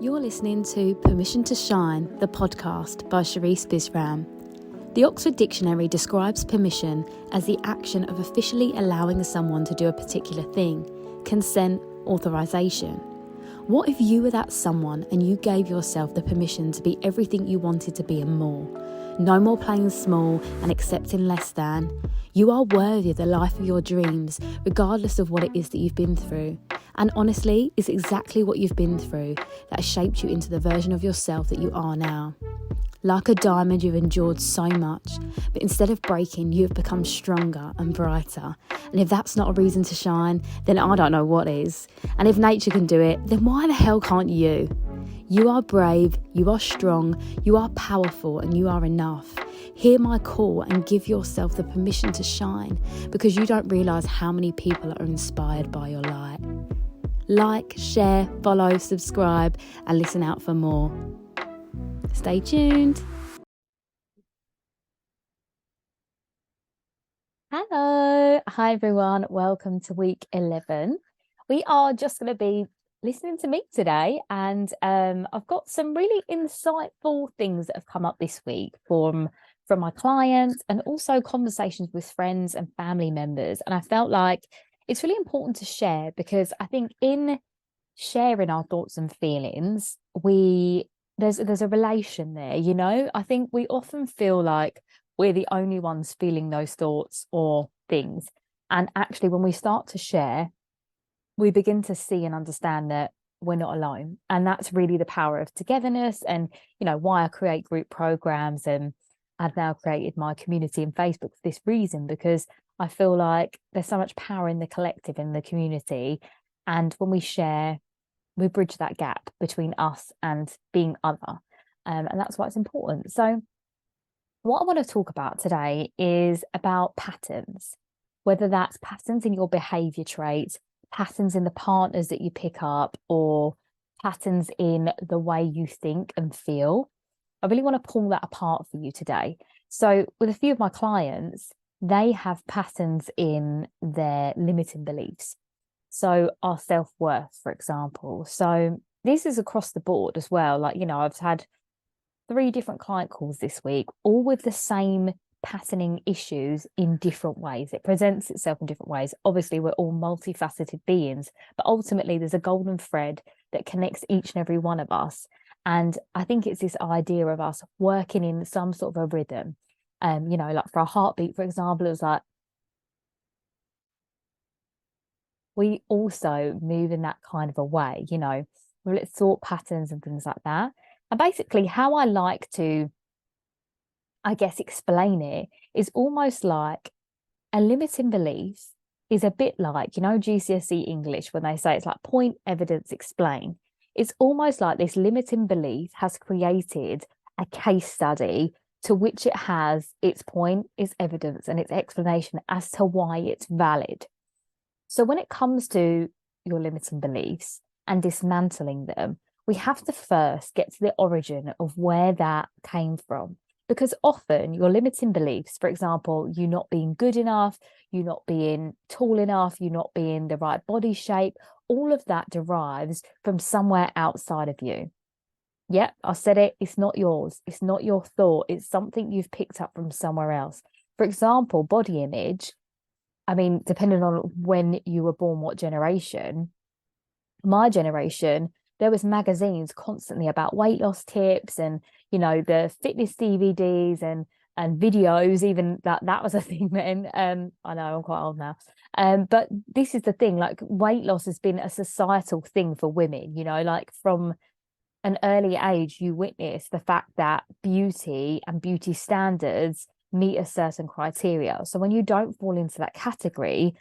You're listening to Permission to Shine, the podcast by Sherisse Bisram. The Oxford Dictionary describes permission as the action of officially allowing someone to do a particular thing, consent, authorization. What if you were that someone and you gave yourself the permission to be everything you wanted to be and more? No more playing small and accepting less than. You are worthy of the life of your dreams, regardless of what it is that you've been through. And honestly, it's exactly what you've been through that has shaped you into the version of yourself that you are now. Like a diamond, you've endured so much, but instead of breaking, you have become stronger and brighter. And if that's not a reason to shine, then I don't know what is. And if nature can do it, then why the hell can't you? You are brave, you are strong, you are powerful, and you are enough. Hear my call and give yourself the permission to shine, because you don't realise how many people are inspired by your light. Like, share, follow, subscribe, and listen out for more. Stay tuned. Hello. Hi, everyone. Welcome to week 11. We are just going to be listening to me today, and I've got some really insightful things that have come up this week from my clients and also conversations with friends and family members. And I felt like it's really important to share, because I think in sharing our thoughts and feelings, there's a relation there, you know. I think we often feel like we're the only ones feeling those thoughts or things. And actually, when we start to share, we begin to see and understand that we're not alone. And that's really the power of togetherness, and, you know, why I create group programs. And I've now created my community in Facebook for this reason, because I feel like there's so much power in the collective, in the community. And when we share, we bridge that gap between us and being other. And that's why it's important. So what I want to talk about today is about patterns, whether that's patterns in your behavior traits, patterns in the partners that you pick up, or patterns in the way you think and feel. I really want to pull that apart for you today. So with a few of my clients, they have patterns in their limiting beliefs. So our self-worth, for example. So this is across the board as well. Like, you know, I've had 3 different client calls this week, all with the same patterning issues in different ways. It presents itself in different ways. Obviously, we're all multifaceted beings, but ultimately there's a golden thread that connects each and every one of us. And I think it's this idea of us working in some sort of a rhythm. You know, like for a heartbeat, for example, it was like, we also move in that kind of a way, you know, with thought patterns and things like that. And basically how I like to, I guess, explain it is almost like a limiting belief is a bit like, you know, GCSE English, when they say it's like point, evidence, explain. It's almost like this limiting belief has created a case study to which it has its point, its evidence, and its explanation as to why it's valid. So when it comes to your limiting beliefs and dismantling them, we have to first get to the origin of where that came from. Because often your limiting beliefs, for example, you not being good enough, you not being tall enough, you not being the right body shape, all of that derives from somewhere outside of you. Yep, I said it, it's not yours. It's not your thought. It's something you've picked up from somewhere else. For example, body image. I mean, depending on when you were born, what generation, my generation, there was magazines constantly about weight loss tips and, you know, the fitness DVDs and videos, even that was a thing then. I know I'm quite old now. But this is the thing, like weight loss has been a societal thing for women, you know, like from an early age, you witness the fact that beauty and beauty standards meet a certain criteria. So when you don't fall into that category,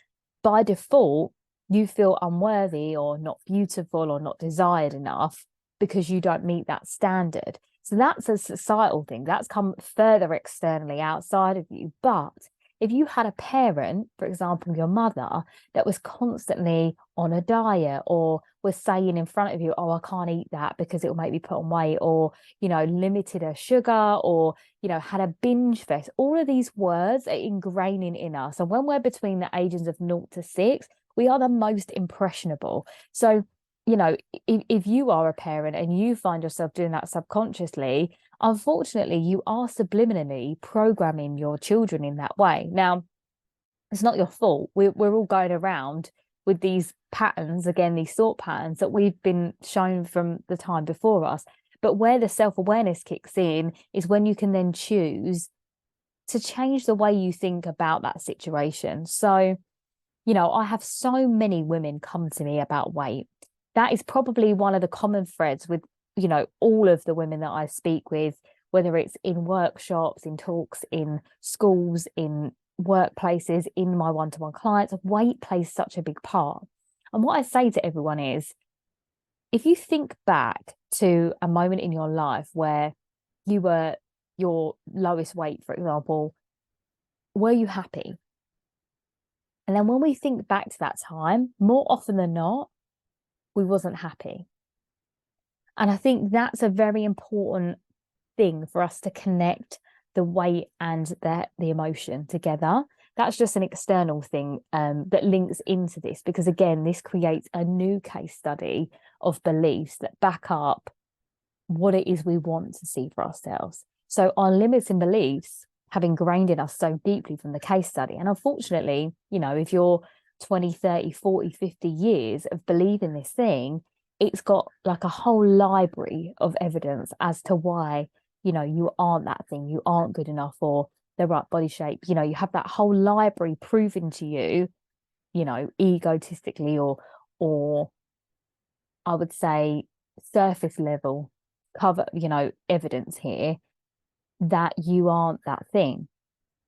by default, you feel unworthy or not beautiful or not desired enough because you don't meet that standard. So that's a societal thing. That's come further externally outside of you. But if you had a parent, for example, your mother, that was constantly on a diet or was saying in front of you, oh, I can't eat that because it will make me put on weight, or, you know, limited her sugar, or, you know, had a binge fest, all of these words are ingraining in us. And when we're between the ages of 0 to 6, we are the most impressionable. So you know, if you are a parent and you find yourself doing that subconsciously, unfortunately, you are subliminally programming your children in that way. Now, it's not your fault. We're all going around with these patterns, again, these thought patterns that we've been shown from the time before us. But where the self-awareness kicks in is when you can then choose to change the way you think about that situation. So, you know, I have so many women come to me about weight. That is probably one of the common threads with, you know, all of the women that I speak with, whether it's in workshops, in talks, in schools, in workplaces, in my one-to-one clients. Weight plays such a big part. And what I say to everyone is, if you think back to a moment in your life where you were your lowest weight, for example, were you happy? And then when we think back to that time, more often than not, we wasn't happy. And I think that's a very important thing for us to connect the weight and the emotion together. That's just an external thing that links into this, because again, this creates a new case study of beliefs that back up what it is we want to see for ourselves. So our limiting beliefs have ingrained in us so deeply from the case study. And unfortunately, you know, if you're 20, 30, 40, 50 years of believing this thing, it's got like a whole library of evidence as to why, you know, you aren't that thing, you aren't good enough or the right body shape. You know, you have that whole library proven to you, you know, egotistically or I would say surface level cover, you know, evidence here that you aren't that thing.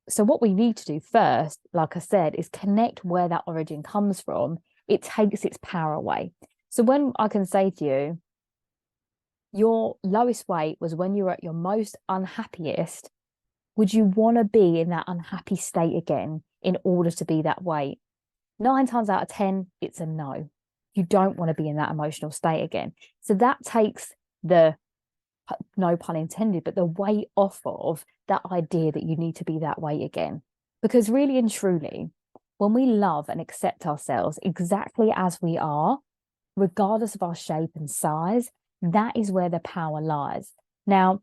So what we need to do first, like I said, is connect where that origin comes from. It takes its power away. So when I can say to you, your lowest weight was when you were at your most unhappiest, would you want to be in that unhappy state again in order to be that weight? 9 times out of 10, it's a no. You don't want to be in that emotional state again. So that takes the, no pun intended, but the weight off of that idea that you need to be that way again. Because really and truly, when we love and accept ourselves exactly as we are, regardless of our shape and size, that is where the power lies. Now,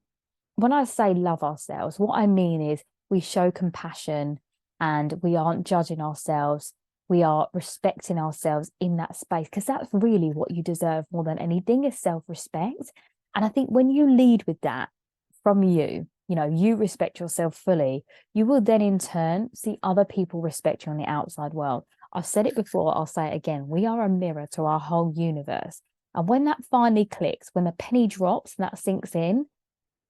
when I say love ourselves, what I mean is we show compassion and we aren't judging ourselves. We are respecting ourselves in that space, because that's really what you deserve more than anything is self-respect. And I think when you lead with that from you, you know, you respect yourself fully, you will then in turn see other people respect you on the outside world. I've said it before, I'll say it again. We are a mirror to our whole universe. And when that finally clicks, when the penny drops and that sinks in,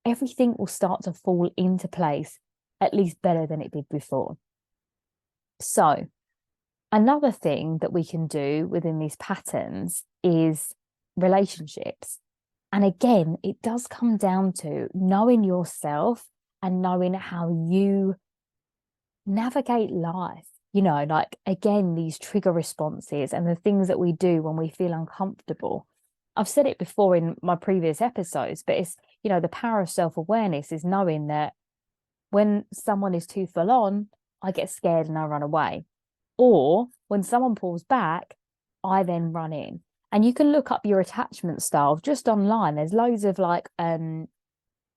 everything will start to fall into place, at least better than it did before. So another thing that we can do within these patterns is relationships. And again, it does come down to knowing yourself and knowing how you navigate life. You know, like, again, these trigger responses and the things that we do when we feel uncomfortable. I've said it before in my previous episodes, but it's, you know, the power of self-awareness is knowing that when someone is too full on, I get scared and I run away. Or when someone pulls back, I then run in. And you can look up your attachment style just online. There's loads of like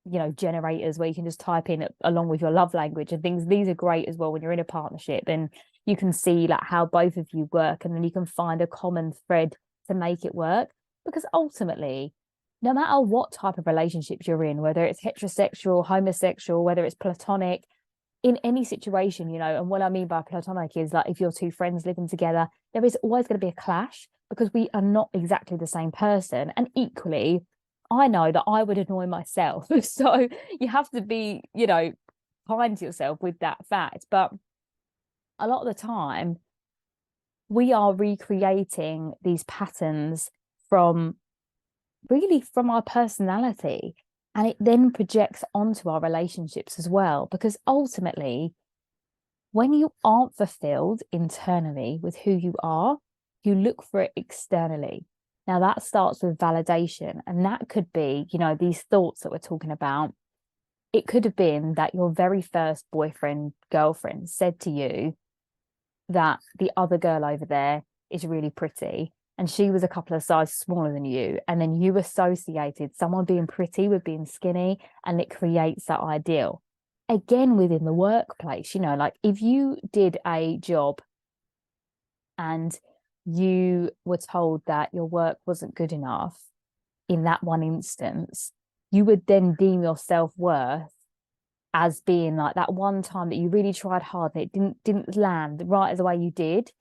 you know, generators where you can just type in along with your love language and things. These are great as well when you're in a partnership, and you can see like how both of you work, and then you can find a common thread to make it work. Because ultimately, no matter what type of relationships you're in, whether it's heterosexual, homosexual, whether it's platonic, in any situation, you know, and what I mean by platonic is like if you're two friends living together, there is always going to be a clash because we are not exactly the same person. And equally, I know that I would annoy myself. So you have to be, you know, kind to yourself with that fact. But a lot of the time, we are recreating these patterns from our personality, and it then projects onto our relationships as well. Because ultimately, when you aren't fulfilled internally with who you are, you look for it externally. Now that starts with validation, and that could be, you know, these thoughts that we're talking about. It could have been that your very first boyfriend, girlfriend said to you that the other girl over there is really pretty. and she was a couple of sizes smaller than you, and then you associated someone being pretty with being skinny, and it creates that ideal. Again, within the workplace, you know, like if you did a job and you were told that your work wasn't good enough in that one instance, you would then deem your self-worth as being like that one time that you really tried hard and it didn't land right as the way you did.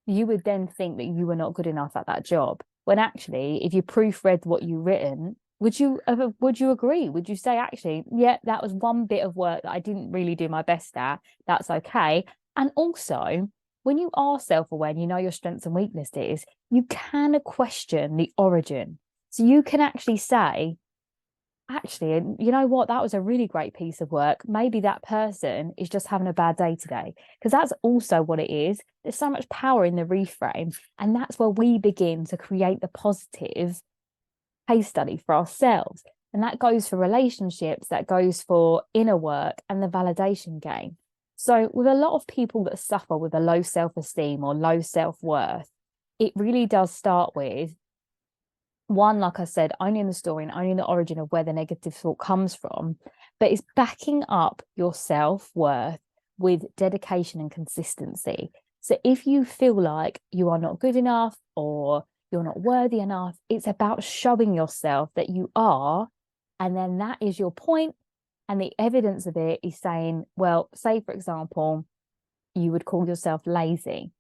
You would then think that you were not good enough at that job, when actually, if you proofread what you written, would you agree? Would you say, actually, yeah, that was one bit of work that I didn't really do my best at, that's okay? And also, when you are self-aware and you know your strengths and weaknesses, you can question the origin. So you can actually say, actually, you know what, that was a really great piece of work. Maybe that person is just having a bad day today, because that's also what it is. There's so much power in the reframe, and that's where we begin to create the positive case study for ourselves. And that goes for relationships, that goes for inner work and the validation game. So with a lot of people that suffer with a low self-esteem or low self-worth, it really does start with one, like I said, owning the story and owning the origin of where the negative thought comes from, but it's backing up your self-worth with dedication and consistency. So if you feel like you are not good enough or you're not worthy enough, it's about showing yourself that you are, and then that is your point. And the evidence of it is saying, well, say, for example, you would call yourself lazy,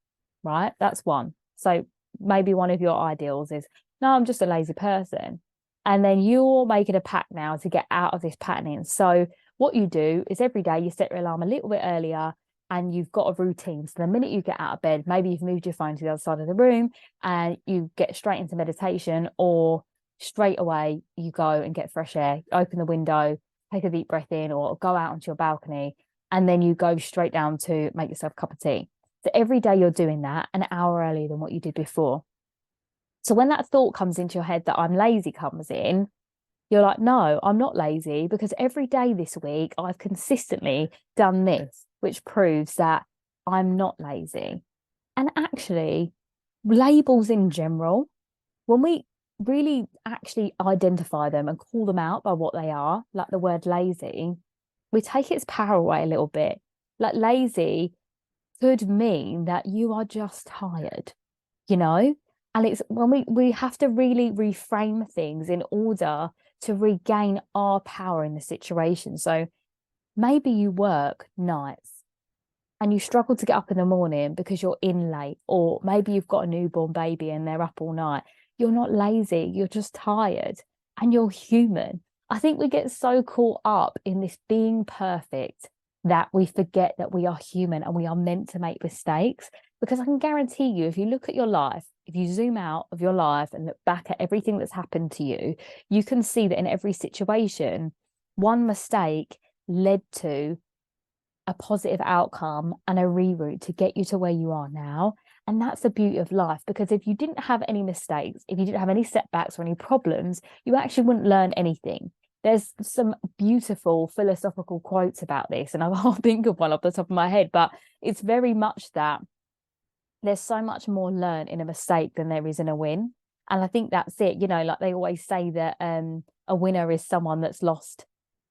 right? That's one. So maybe one of your ideals is, no, I'm just a lazy person. And then you're making a pact now to get out of this patterning. So what you do is every day you set your alarm a little bit earlier, and you've got a routine. So the minute you get out of bed, maybe you've moved your phone to the other side of the room and you get straight into meditation, or straight away you go and get fresh air, open the window, take a deep breath in, or go out onto your balcony, and then you go straight down to make yourself a cup of tea. So every day you're doing that an hour earlier than what you did before. So when that thought comes into your head that I'm lazy comes in, you're like, no, I'm not lazy, because every day this week I've consistently done this, which proves that I'm not lazy. And actually, labels in general, when we really actually identify them and call them out by what they are, like the word lazy, we take its power away a little bit. Like lazy could mean that you are just tired, you know? And it's when we have to really reframe things in order to regain our power in the situation. So maybe you work nights and you struggle to get up in the morning because you're in late, or maybe you've got a newborn baby and they're up all night. You're not lazy, you're just tired, and you're human. I think we get so caught up in this being perfect that we forget that we are human and we are meant to make mistakes. Because I can guarantee you, if you look at your life, if you zoom out of your life and look back at everything that's happened to you, you can see that in every situation, one mistake led to a positive outcome and a reroute to get you to where you are now. And that's the beauty of life, because if you didn't have any mistakes, if you didn't have any setbacks or any problems, you actually wouldn't learn anything. There's some beautiful philosophical quotes about this, and I can't think of one off the top of my head, but it's very much that there's so much more learned in a mistake than there is in a win. And I think that's it. You know, like they always say that a winner is someone that's lost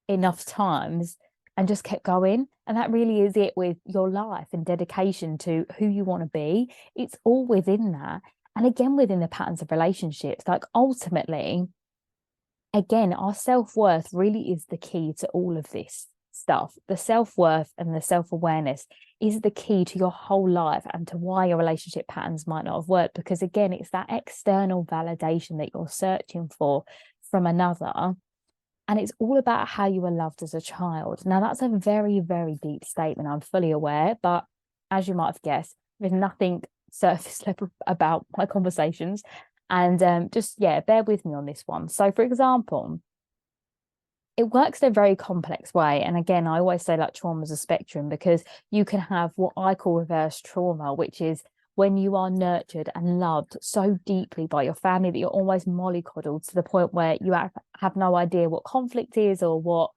enough times and just kept going. And that really is it with your life and dedication to who you want to be. It's all within that. And again, within the patterns of relationships, like ultimately, again, our self-worth really is the key to all of this stuff. The self-worth and the self-awareness is the key to your whole life and to why your relationship patterns might not have worked. Because again, it's that external validation that you're searching for from another. And it's all about how you were loved as a child. Now, that's a very, very deep statement, I'm fully aware. But as you might have guessed, there's nothing surface level about my conversations. And just, yeah, bear with me on this one. So, for example, it works in a very complex way. And again, I always say like trauma is a spectrum, because you can have what I call reverse trauma, which is when you are nurtured and loved so deeply by your family that you're almost mollycoddled to the point where you have no idea what conflict is or what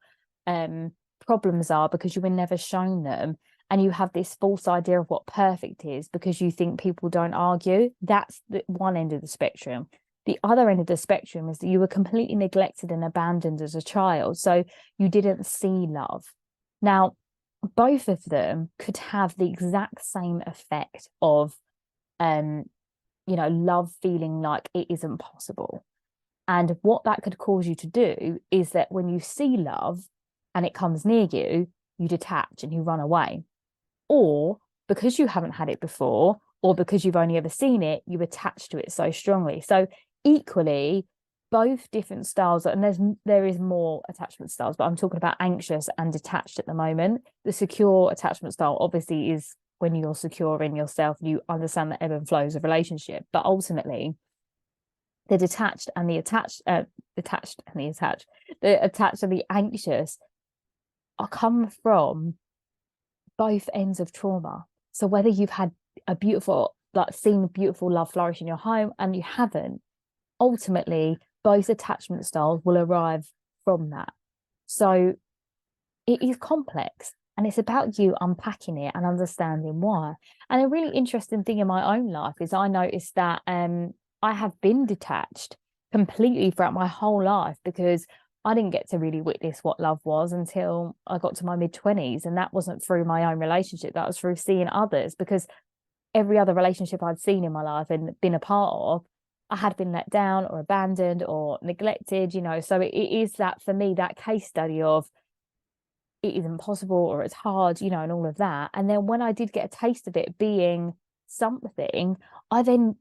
problems are, because you were never shown them. and you have this false idea of what perfect is because you think people don't argue. That's the one end of the spectrum. The other end of the spectrum is that you were completely neglected and abandoned as a child, so you didn't see love. Now, both of them could have the exact same effect of love feeling like it isn't possible. And what that could cause you to do is that when you see love and it comes near you, you detach and you run away. Or because you haven't had it before, or because you've only ever seen it, you attach to it so strongly. So equally, both different styles, and there is more attachment styles, but I'm talking about anxious and detached at the moment. The secure attachment style obviously is when you're secure in yourself, you understand the ebb and flows of relationship. But ultimately, the attached and the anxious are come from both ends of trauma. So whether you've had seen beautiful love flourish in your home and you haven't, ultimately both attachment styles will arrive from that. So it is complex, and it's about you unpacking it and understanding why. And a really interesting thing in my own life is I noticed that I have been detached completely throughout my whole life because I didn't get to really witness what love was until I got to my mid-20s. And that wasn't through my own relationship, that was through seeing others, because every other relationship I'd seen in my life and been a part of, I had been let down or abandoned or neglected, So it is that, for me, that case study of it is impossible or it's hard, and all of that. And then when I did get a taste of it being something, I then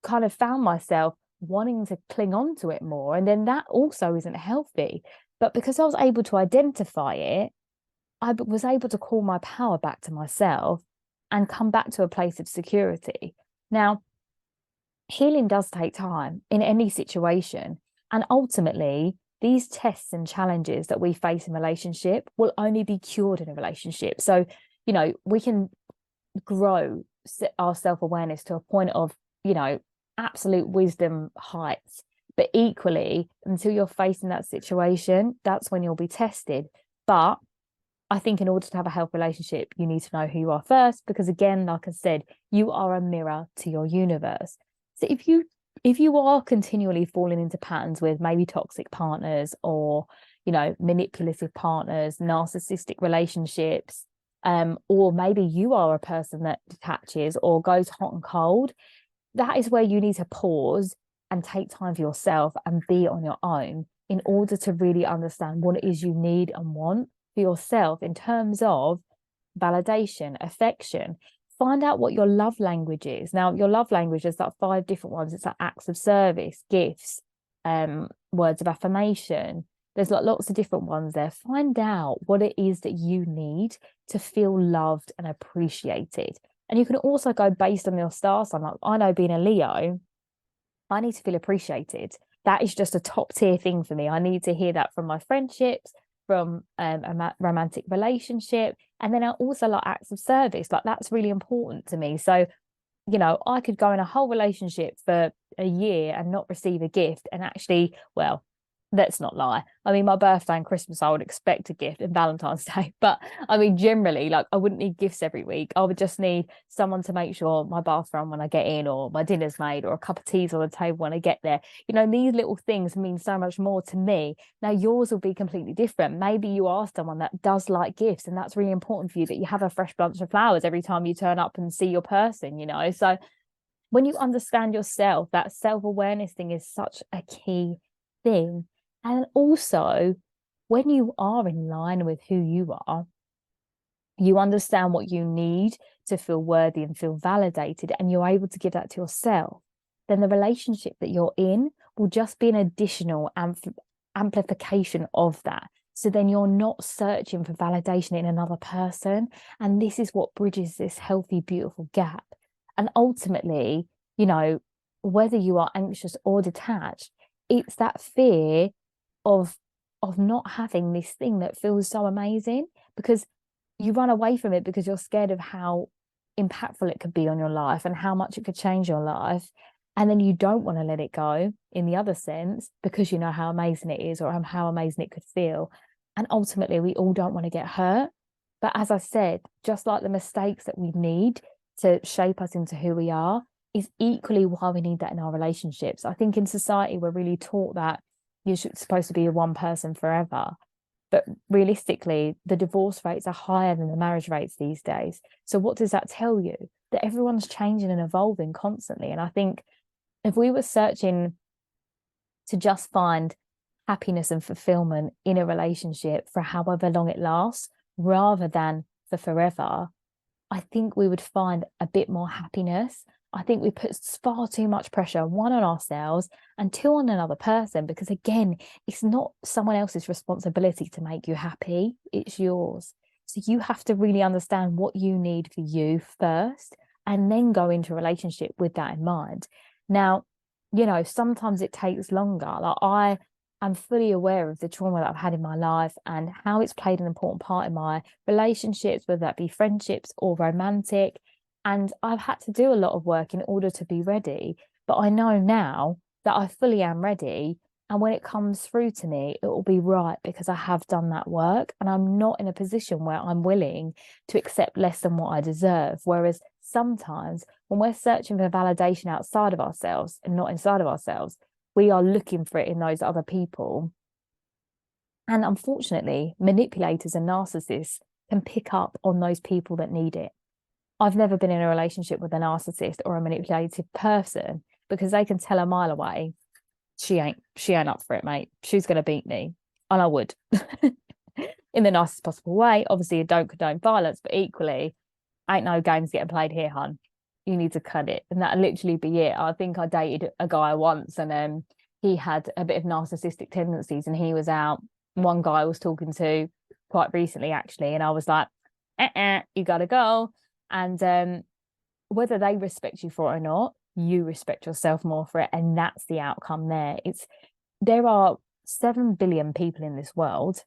kind of found myself wanting to cling on to it more. And then that also isn't healthy. But because I was able to identify it, I was able to call my power back to myself and come back to a place of security. Now, healing does take time in any situation. And ultimately, these tests and challenges that we face in relationship will only be cured in a relationship. So, we can grow our self-awareness to a point of, absolute wisdom heights. But equally, until you're facing that situation, that's when you'll be tested. But I think in order to have a healthy relationship, you need to know who you are first, because again, like I said, you are a mirror to your universe. So if you are continually falling into patterns with maybe toxic partners or, manipulative partners, narcissistic relationships, or maybe you are a person that detaches or goes hot and cold, that is where you need to pause and take time for yourself and be on your own in order to really understand what it is you need and want for yourself in terms of validation, affection. Find out what your love language is. Now, your love language is like 5 different ones. It's like acts of service, gifts, words of affirmation. There's like lots of different ones there. Find out what it is that you need to feel loved and appreciated. And you can also go based on your star sign. Like, I know, being a Leo, I need to feel appreciated. That is just a top tier thing for me. I need to hear that from my friendships, from a romantic relationship. And then I also like acts of service. Like, that's really important to me. So, I could go in a whole relationship for a year and not receive a gift. And actually, well, let's not lie. I mean, my birthday and Christmas, I would expect a gift, and Valentine's Day. But I mean, generally, like, I wouldn't need gifts every week. I would just need someone to make sure my bath's run when I get in, or my dinner's made, or a cup of tea's on the table when I get there. These little things mean so much more to me. Now, yours will be completely different. Maybe you are someone that does like gifts, and that's really important for you, that you have a fresh bunch of flowers every time you turn up and see your person, So when you understand yourself, that self-awareness thing is such a key thing. And also, when you are in line with who you are, you understand what you need to feel worthy and feel validated, and you're able to give that to yourself. Then the relationship that you're in will just be an additional amplification of that. So then you're not searching for validation in another person. And this is what bridges this healthy, beautiful gap. And ultimately, whether you are anxious or detached, it's that fear of not having this thing that feels so amazing, because you run away from it because you're scared of how impactful it could be on your life and how much it could change your life. And then you don't want to let it go in the other sense, because you know how amazing it is, or how amazing it could feel. And ultimately, we all don't want to get hurt. But as I said, just like the mistakes that we need to shape us into who we are, is equally why we need that in our relationships. I think in society, we're really taught that supposed to be a one person forever. But realistically, the divorce rates are higher than the marriage rates these days. So what does that tell you? That everyone's changing and evolving constantly. And I think if we were searching to just find happiness and fulfillment in a relationship for however long it lasts, rather than for forever, I think we would find a bit more happiness. I think we put far too much pressure, one, on ourselves, and two, on another person, because again, it's not someone else's responsibility to make you happy, it's yours. So you have to really understand what you need for you first, and then go into a relationship with that in mind. Now, sometimes it takes longer. Like, I am fully aware of the trauma that I've had in my life and how it's played an important part in my relationships, whether that be friendships or romantic. And I've had to do a lot of work in order to be ready. But I know now that I fully am ready. And when it comes through to me, it will be right, because I have done that work and I'm not in a position where I'm willing to accept less than what I deserve. Whereas sometimes when we're searching for validation outside of ourselves and not inside of ourselves, we are looking for it in those other people. And unfortunately, manipulators and narcissists can pick up on those people that need it. I've never been in a relationship with a narcissist or a manipulative person, because they can tell a mile away, she ain't up for it, mate. She's going to beat me. And I would. In the nicest possible way. Obviously, I don't condone violence, but equally, ain't no games getting played here, hun. You need to cut it. And that'd literally be it. I think I dated a guy once, and he had a bit of narcissistic tendencies, and he was out. One guy I was talking to quite recently, actually, and I was like, you gotta go. And whether they respect you for it or not, you respect yourself more for it. And that's the outcome there. There are 7 billion people in this world.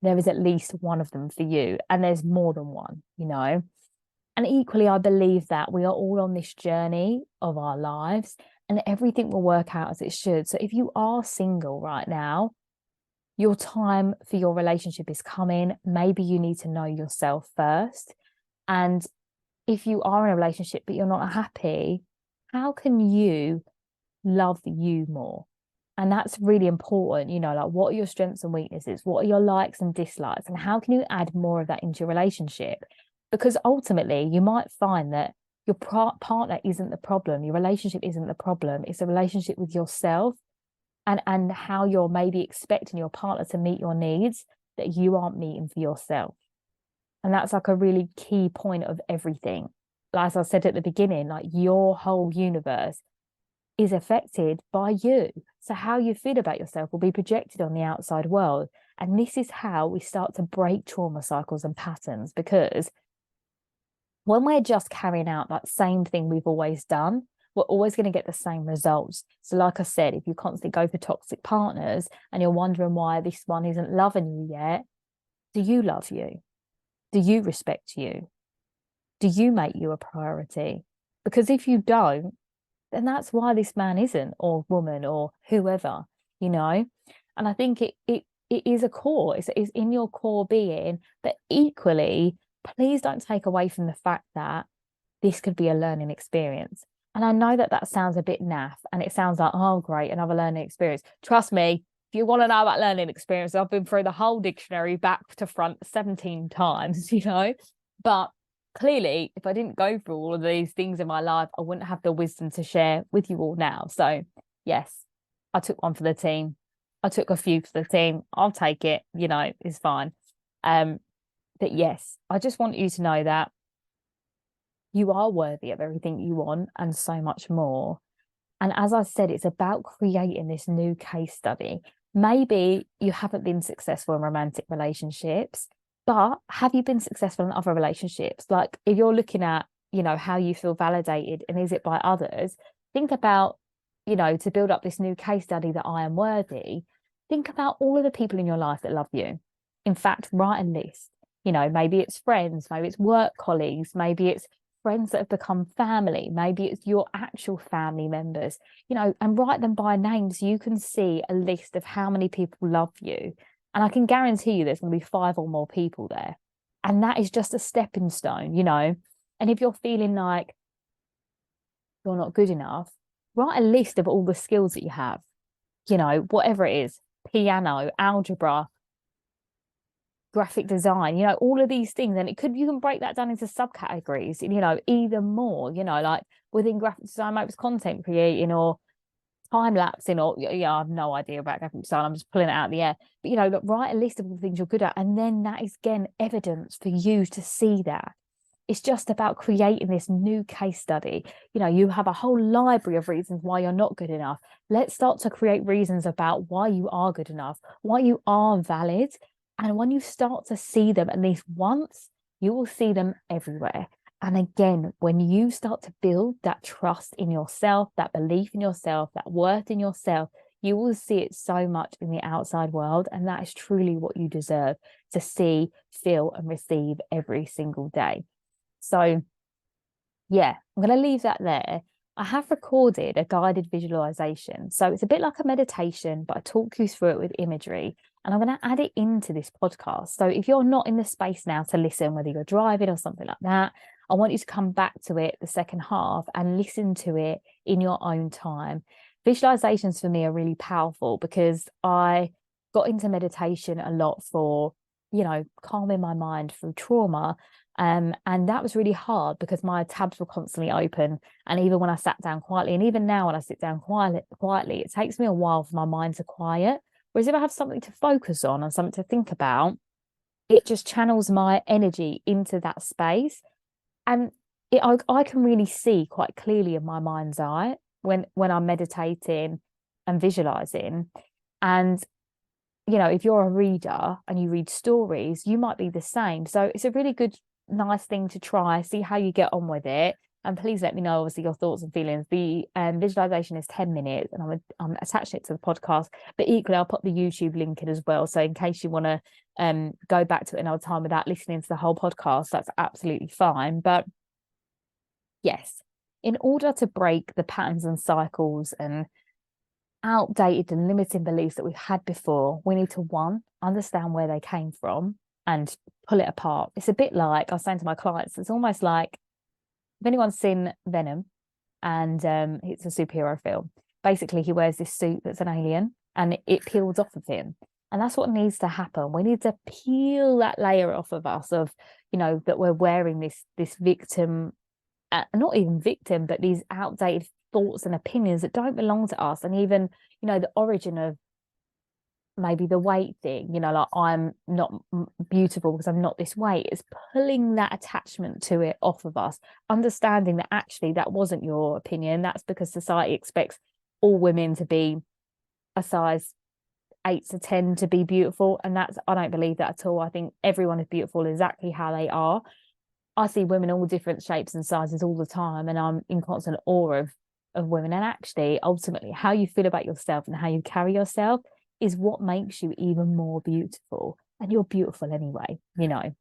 There is at least one of them for you. And there's more than one, And equally, I believe that we are all on this journey of our lives, and everything will work out as it should. So if you are single right now, your time for your relationship is coming. Maybe you need to know yourself first. And if you are in a relationship but you're not happy, how can you love you more? And that's really important, like, what are your strengths and weaknesses? What are your likes and dislikes? And how can you add more of that into your relationship? Because ultimately, you might find that your partner isn't the problem. Your relationship isn't the problem. It's a relationship with yourself, and how you're maybe expecting your partner to meet your needs that you aren't meeting for yourself. And that's like a really key point of everything. Like, as I said at the beginning, like, your whole universe is affected by you. So how you feel about yourself will be projected on the outside world. And this is how we start to break trauma cycles and patterns, because when we're just carrying out that same thing we've always done, we're always going to get the same results. So like I said, if you constantly go for toxic partners and you're wondering why this one isn't loving you yet, do you love you? Do you respect you? Do you make you a priority? Because if you don't, then that's why this man isn't, or woman, or whoever, And I think it is a core. It's in your core being. But equally, please don't take away from the fact that this could be a learning experience. And I know that sounds a bit naff, and it sounds like, oh, great, another learning experience. Trust me, if you want to know about learning experience, I've been through the whole dictionary back to front 17 times, But clearly, if I didn't go through all of these things in my life, I wouldn't have the wisdom to share with you all now. So yes, I took one for the team. I took a few for the team. I'll take it, it's fine. But yes, I just want you to know that you are worthy of everything you want and so much more. And as I said, it's about creating this new case study. Maybe you haven't been successful in romantic relationships, but have you been successful in other relationships? Like, if you're looking at, how you feel validated, and is it by others? Think about, to build up this new case study that I am worthy, think about all of the people in your life that love you. In fact, write a list. Maybe it's friends, maybe it's work colleagues, maybe it's friends that have become family, maybe it's your actual family members, and write them by name so you can see a list of how many people love you. And I can guarantee you there's going to be 5 or more people there. And that is just a stepping stone, you know. And if you're feeling like you're not good enough, write a list of all the skills that you have, you know, whatever it is, piano, algebra, graphic design, you know, all of these things. And you can break that down into subcategories, you know, even more, you know, like within graphic design, maybe it's content creating or time lapsing, or yeah, I have no idea about graphic design. I'm just pulling it out of the air. But you know, look, write a list of all the things you're good at, and then that is again evidence for you to see that. It's just about creating this new case study. You know, you have a whole library of reasons why you're not good enough. Let's start to create reasons about why you are good enough, why you are valid. And when you start to see them at least once, you will see them everywhere. And again, when you start to build that trust in yourself, that belief in yourself, that worth in yourself, you will see it so much in the outside world. And that is truly what you deserve to see, feel, and receive every single day. So, yeah, I'm going to leave that there. I have recorded a guided visualization. So it's a bit like a meditation, but I talk you through it with imagery. And I'm going to add it into this podcast. So if you're not in the space now to listen, whether you're driving or something like that, I want you to come back to it the second half and listen to it in your own time. Visualizations for me are really powerful because I got into meditation a lot for, you know, calming my mind through trauma. And that was really hard because my tabs were constantly open. And even when I sat down quietly, and even now when I sit down quietly, it takes me a while for my mind to quiet. Whereas if I have something to focus on and something to think about, it just channels my energy into that space. And I can really see quite clearly in my mind's eye when I'm meditating and visualizing. And you know, if you're a reader and you read stories, you might be the same. So it's a really good, nice thing to try, see how you get on with it. And please let me know, obviously, your thoughts and feelings. The visualization is 10 minutes and I'm attaching it to the podcast, but equally, I'll put the YouTube link in as well. So in case you want to go back to it another time without listening to the whole podcast, that's absolutely fine. But yes, in order to break the patterns and cycles and outdated and limiting beliefs that we've had before, we need to, one, understand where they came from and pull it apart. It's a bit like I was saying to my clients, it's almost like if anyone's seen Venom and it's a superhero film, basically he wears this suit that's an alien and it peels off of him. And that's what needs to happen. We need to peel that layer off of us of, you know, that we're wearing this victim, not even victim, but these outdated thoughts and opinions that don't belong to us. And even, you know, the origin of maybe the weight thing, you know, like I'm not beautiful because I'm not this weight, is pulling that attachment to it off of us, understanding that actually that wasn't your opinion. That's because society expects all women to be a size 8 to 10 to be beautiful. And I don't believe that at all. I think everyone is beautiful exactly how they are. I see women all different shapes and sizes all the time, and I'm in constant awe of women. And actually, ultimately, how you feel about yourself and how you carry yourself is what makes you even more beautiful. And you're beautiful anyway, you know.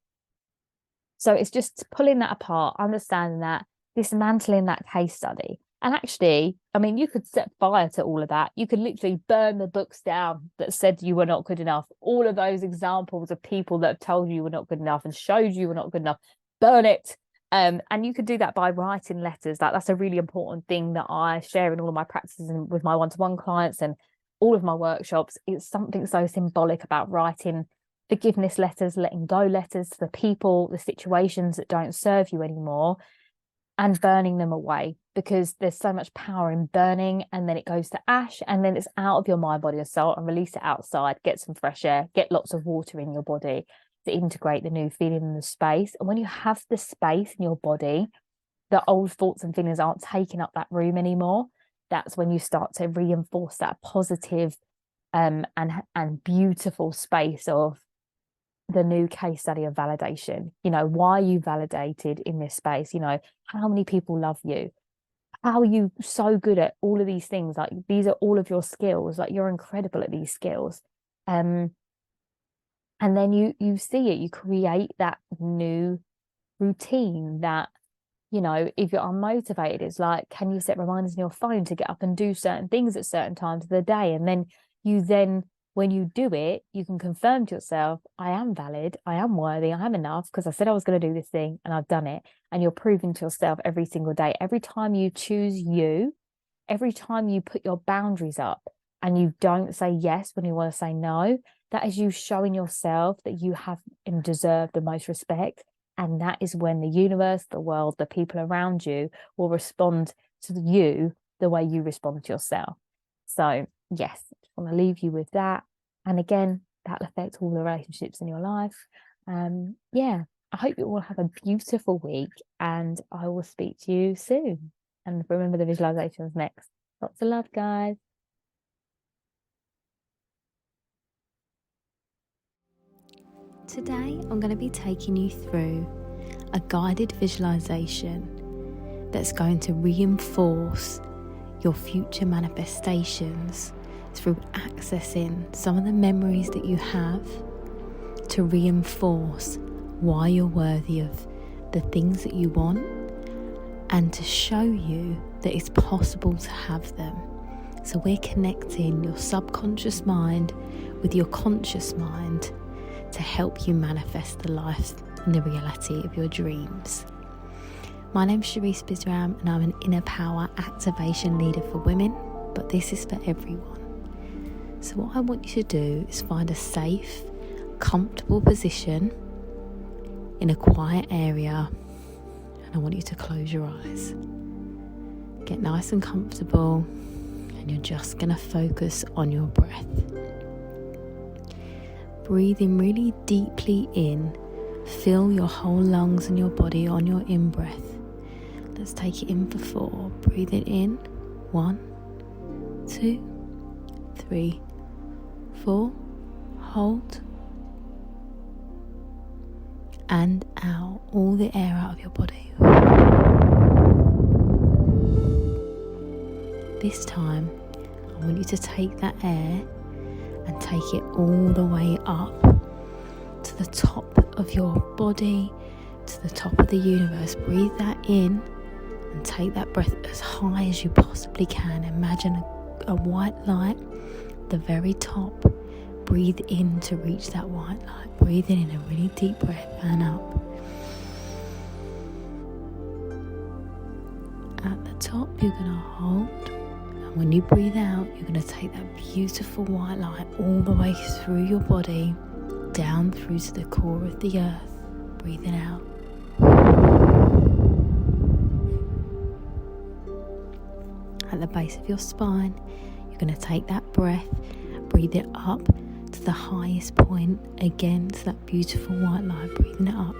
So it's just pulling that apart, understanding that, dismantling that case study. And actually, I mean, you could set fire to all of that. You could literally burn the books down that said you were not good enough. All of those examples of people that have told you were not good enough and showed you were not good enough, burn it. And you could do that by writing letters. That's a really important thing that I share in all of my practices and with my one-to-one clients and all of my workshops. It's something so symbolic about writing forgiveness letters, letting go letters to the people, the situations that don't serve you anymore, and burning them away, because there's so much power in burning, and then it goes to ash, and then it's out of your mind, body, or soul, and release it outside. Get some fresh air, get lots of water in your body to integrate the new feeling in the space. And when you have the space in your body, the old thoughts and feelings aren't taking up that room anymore. That's when you start to reinforce that positive and beautiful space of the new case study of validation. You know, why are you validated in this space? You know, how many people love you? How are you so good at all of these things? Like, these are all of your skills. Like, you're incredible at these skills. And then you see it, you create that new routine that, you know, if you're unmotivated, it's like, can you set reminders in your phone to get up and do certain things at certain times of the day? And then you when you do it, you can confirm to yourself, I am valid, I am worthy, I am enough because I said I was going to do this thing and I've done it. And you're proving to yourself every single day. Every time you choose you, every time you put your boundaries up and you don't say yes when you want to say no, that is you showing yourself that you have and deserve the most respect. And that is when the universe, the world, the people around you will respond to you the way you respond to yourself. So yes, I just want to leave you with that. And again, that'll affect all the relationships in your life. Yeah, I hope you all have a beautiful week and I will speak to you soon. And remember the visualizations next. Lots of love, guys. Today, I'm going to be taking you through a guided visualization that's going to reinforce your future manifestations through accessing some of the memories that you have to reinforce why you're worthy of the things that you want and to show you that it's possible to have them. So we're connecting your subconscious mind with your conscious mind to help you manifest the life and the reality of your dreams. My name's Sherisse Bisram and I'm an inner power activation leader for women, but this is for everyone. So what I want you to do is find a safe, comfortable position in a quiet area, and I want you to close your eyes. Get nice and comfortable, and you're just going to focus on your breath. Breathing really deeply in, fill your whole lungs and your body on your in-breath. Let's take it in for 4. Breathe it in. 1, 2, 3, 4. Hold. And out all the air out of your body. This time, I want you to take that air and take it all the way up to the top of your body, to the top of the universe. Breathe that in and take that breath as high as you possibly can. Imagine a white light at the very top. Breathe in to reach that white light. Breathe in a really deep breath and up. At the top, you're going to hold. When you breathe out, you're going to take that beautiful white light all the way through your body, down through to the core of the earth. Breathe it out. At the base of your spine, you're going to take that breath, breathe it up to the highest point, again to that beautiful white light, breathing it up.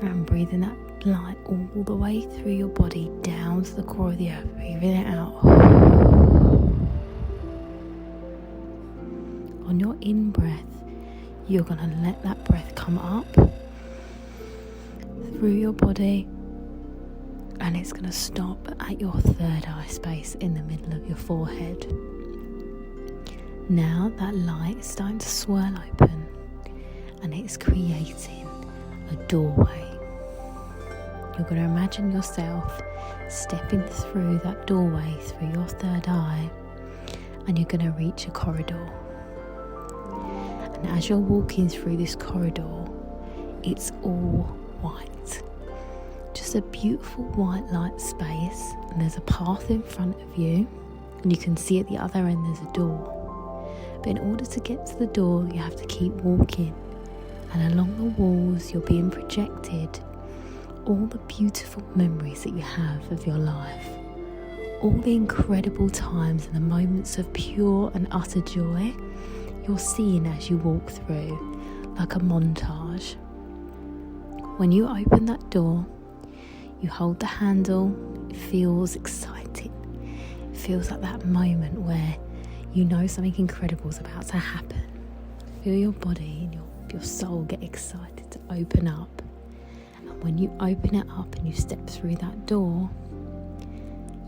And breathing that light all the way through your body down to the core of the earth, breathing it out. On your in-breath, you're going to let that breath come up through your body, and it's going to stop at your third eye space in the middle of your forehead. Now that light is starting to swirl open, and it's creating a doorway. You're going to imagine yourself stepping through that doorway through your third eye, and you're going to reach a corridor. And as you're walking through this corridor, it's all white. Just a beautiful white light space, and there's a path in front of you, and you can see at the other end there's a door. But in order to get to the door, you have to keep walking, and along the walls you're being projected all the beautiful memories that you have of your life, all the incredible times and the moments of pure and utter joy you're seeing as you walk through, like a montage. When you open that door, you hold the handle. It feels exciting. It feels like that moment where you know something incredible is about to happen. Feel your body and your soul get excited to open up. When you open it up and you step through that door,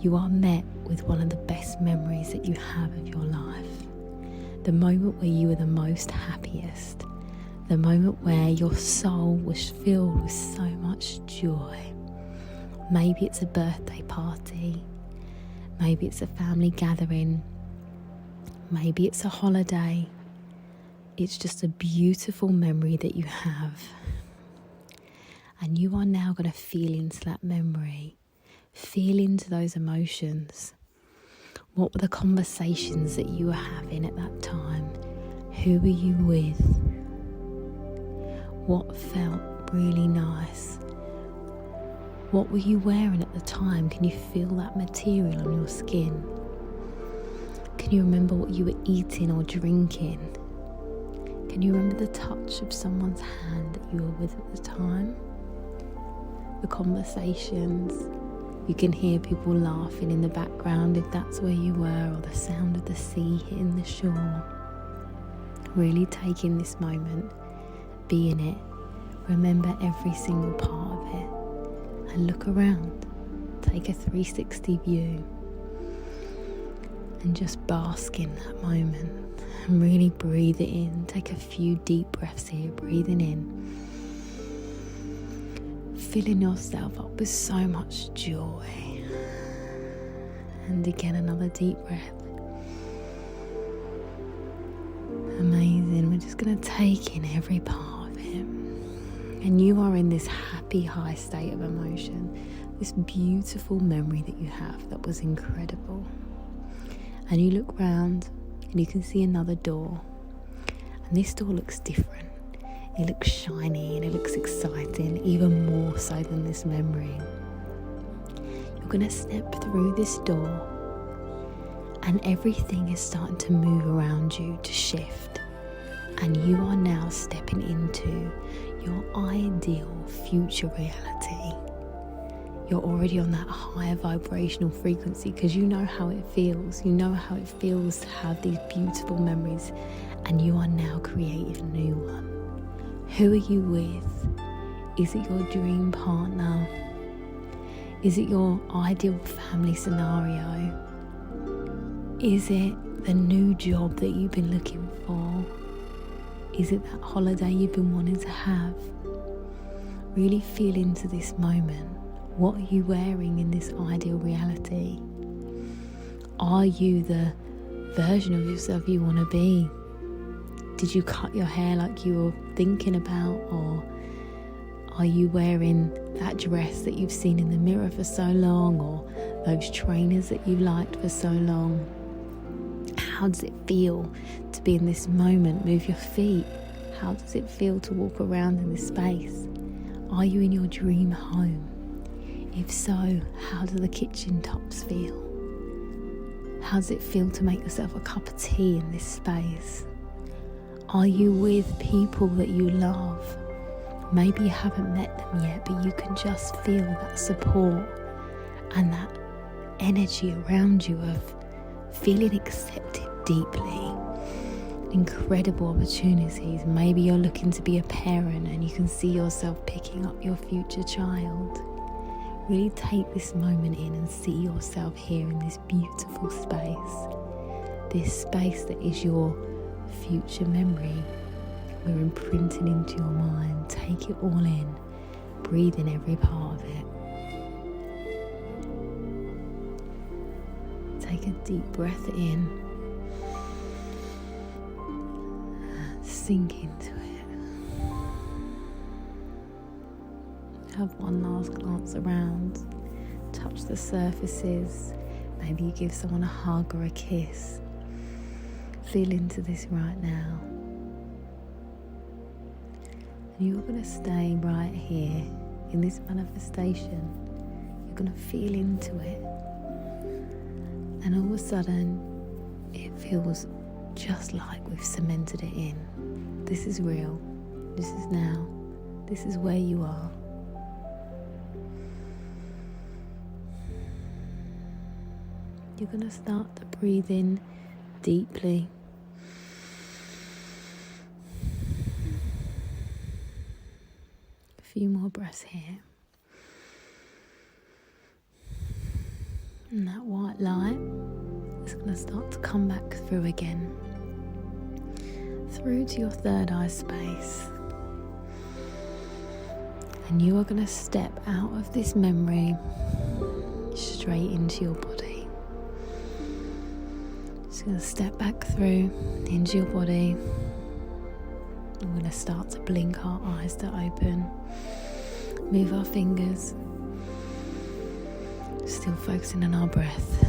you are met with one of the best memories that you have of your life. The moment where you were the most happiest. The moment where your soul was filled with so much joy. Maybe it's a birthday party. Maybe it's a family gathering. Maybe it's a holiday. It's just a beautiful memory that you have. And you are now going to feel into that memory. Feel into those emotions. What were the conversations that you were having at that time? Who were you with? What felt really nice? What were you wearing at the time? Can you feel that material on your skin? Can you remember what you were eating or drinking? Can you remember the touch of someone's hand that you were with at the time? The conversations. You can hear people laughing in the background if that's where you were, or the sound of the sea hitting the shore. Really take in this moment, be in it, remember every single part of it, and look around. Take a 360 view and just bask in that moment and really breathe it in. Take a few deep breaths here, breathing in. Filling yourself up with so much joy. And again, another deep breath. Amazing. We're just going to take in every part of it. And you are in this happy, high state of emotion. This beautiful memory that you have that was incredible. And you look round and you can see another door. And this door looks different. It looks shiny and it looks exciting, even more so than this memory. You're going to step through this door and everything is starting to move around you, to shift. And you are now stepping into your ideal future reality. You're already on that higher vibrational frequency because you know how it feels. You know how it feels to have these beautiful memories, and you are now creating a new one. Who are you with? Is it your dream partner? Is it your ideal family scenario? Is it the new job that you've been looking for? Is it that holiday you've been wanting to have? Really feel into this moment. What are you wearing in this ideal reality? Are you the version of yourself you want to be? Did you cut your hair like you were thinking about, or are you wearing that dress that you've seen in the mirror for so long, or those trainers that you liked for so long? How does it feel to be in this moment? Move your feet. How does it feel to walk around in this space? Are you in your dream home? If so, how do the kitchen tops feel? How does it feel to make yourself a cup of tea in this space? Are you with people that you love? Maybe you haven't met them yet, but you can just feel that support and that energy around you of feeling accepted deeply. Incredible opportunities. Maybe you're looking to be a parent and you can see yourself picking up your future child. Really take this moment in and see yourself here in this beautiful space. This space that is your future memory. We're imprinting into your mind. Take it all in. Breathe in every part of it. Take a deep breath in. Sink into it. Have one last glance around. Touch the surfaces. Maybe you give someone a hug or a kiss. Feel into this right now. And you're going to stay right here in this manifestation. You're going to feel into it. And all of a sudden, it feels just like we've cemented it in. This is real. This is now. This is where you are. You're going to start to breathe in deeply. A few more breaths here. And that white light is going to start to come back through again. Through to your third eye space. And you are going to step out of this memory straight into your body. Just going to step back through into your body. We're going to start to blink our eyes to open. Move our fingers. Still focusing on our breath.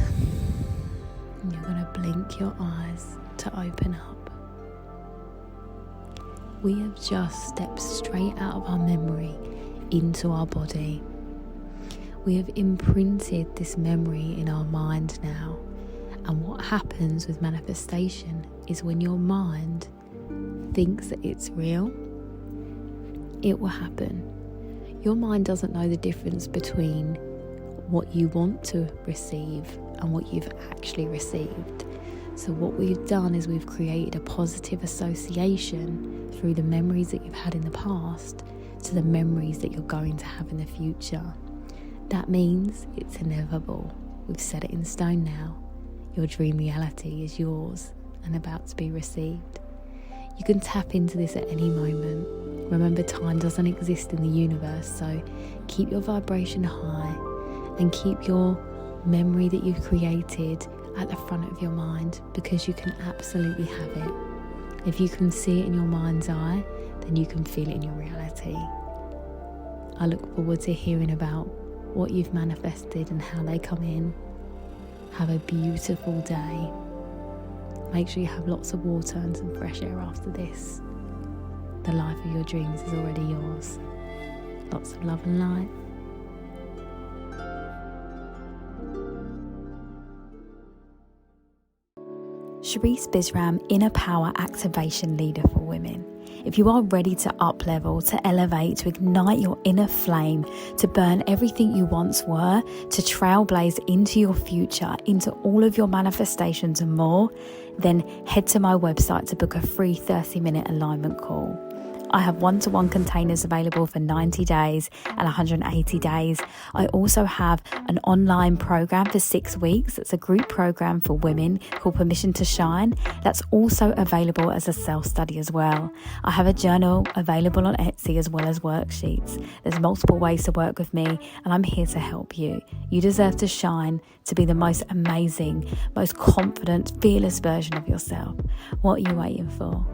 And you're going to blink your eyes to open up. We have just stepped straight out of our memory into our body. We have imprinted this memory in our mind now. And what happens with manifestation is when your mind thinks that it's real, it will happen. Your mind doesn't know the difference between what you want to receive and what you've actually received. So what we've done is we've created a positive association through the memories that you've had in the past to the memories that you're going to have in the future. That means it's inevitable. We've set it in stone now. Your dream reality is yours and about to be received. You can tap into this at any moment. Remember, time doesn't exist in the universe, so keep your vibration high and keep your memory that you've created at the front of your mind, because you can absolutely have it. If you can see it in your mind's eye, then you can feel it in your reality. I look forward to hearing about what you've manifested and how they come in. Have a beautiful day. Make sure you have lots of water and some fresh air after this. The life of your dreams is already yours. Lots of love and light. Sherisse Bisram, Inner Power Activation Leader for Women. If you are ready to up-level, to elevate, to ignite your inner flame, to burn everything you once were, to trailblaze into your future, into all of your manifestations and more, then head to my website to book a free 30-minute alignment call. I have one-to-one containers available for 90 days and 180 days. I also have an online program for 6 weeks. It's a group program for women called Permission to Shine. That's also available as a self-study as well. I have a journal available on Etsy as well as worksheets. There's multiple ways to work with me, and I'm here to help you. You deserve to shine, to be the most amazing, most confident, fearless version of yourself. What are you waiting for?